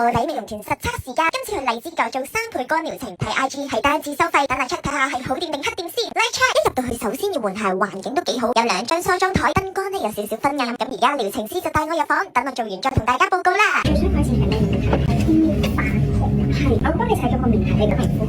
臥底美容團實測時間，今次去荔枝角做3倍乾療程，睇 IG 係單次收費，等我 check 睇下係好掂定黑掂先。Like check， 一入到去首先要換鞋，環境都幾好，有2張梳妝台，燈光呢有少少昏暗。咁而家療程師就帶我入房，等我做完再同大家報告啦。最想改善係咩問題？偏泛紅。係，我幫你睇咗個面睇，你嘅皮膚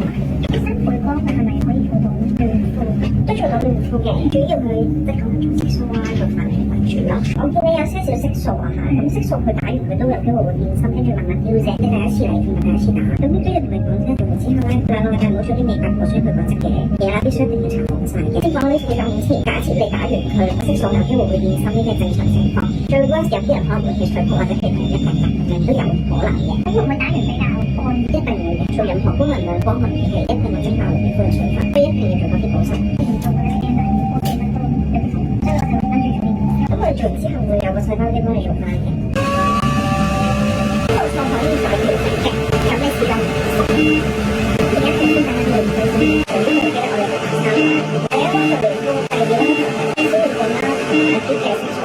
3倍光係咪可以做到嫩膚？都做到嫩膚嘅，主要佢即係可能做色素啊，做髮型為主咯。我見你有些少色素啊嚇，咁色素佢打完佢都有機會會變深，跟住慢慢凋謝。你第一次嚟同埋第一次打，咁都要同你講聲，做完之後咧2個禮拜冇做啲美白過，所以佢嗰隻嘅嘢啦，必須一定要搽防曬嘅。先講呢次5次，假設你打完佢色素有機會會變深，呢啲係正常情況。最 worst 有啲人可能會起水泡或者皮膚一笪笪咁樣都有可能嘅。咁會唔會打完比較乾？一定會嘅。做任何功能量光學儀器，一定會增加我皮膚嘅水分，所以一定要做多啲保濕。做嘅咧，但係我記得都有啲同，所以我就會跟住做呢啲。咁我哋做完之後會有個細胞機幫你做翻嘅。冇錯，可以再調整嘅。有咩時間？而家先等下調整先。我都唔記得我哋做3個。第一個做皮膚，第二個咧就係先會講啦，啲嘅色素。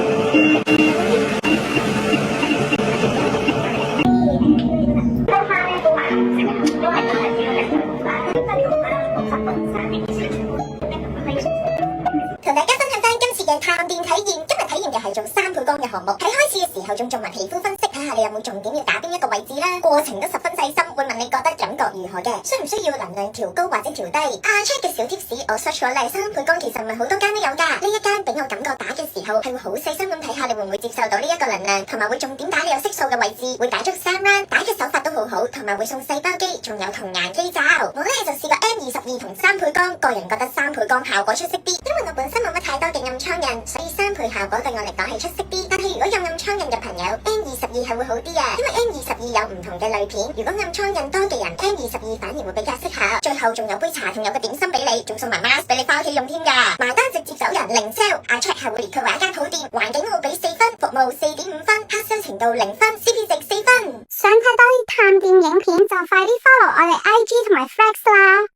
同大家分享翻今次嘅探店體驗，今日體驗嘅係做3倍光嘅項目。喺開始嘅時候仲做埋皮膚分析，睇下你有冇重點要打邊一個位置啦。過程都十分細心，會問你覺得感覺如何嘅，需唔需要能量調高或者調低。check 嘅小貼士，我 search 咗嚟3倍光，其實唔係好多間都有㗎。呢一間俾我感覺打嘅時候係會好細心咁睇下你會唔會接受到呢一個能量，同埋會重點打你有色素嘅位置，會打足3 round，打嘅手法都好好，同埋會送細胞機，仲有童顏機罩。我咧就試過 M22同3倍光，個人覺得3倍光效果出色啲，因為我本身冇乜太多嘅暗瘡印，所以3倍效果對我嚟講係出色啲。但係如果有暗瘡印嘅朋友 ，M22係會好啲啊，因為 M22有唔同嘅濾片，如果暗瘡印多嘅人 ，M22反而會比較適合。最後仲有杯茶同有個點心俾你，仲送埋 mask 俾你翻屋企用添㗎。埋單直接走人，零 sale。check 係會列佢為一間好店，環境我俾4分，服務4.5分，黑箱程度0分 ，CP 值4分。想睇多啲探店影片就快啲 follow 我哋 IG 同埋 Flex 啦。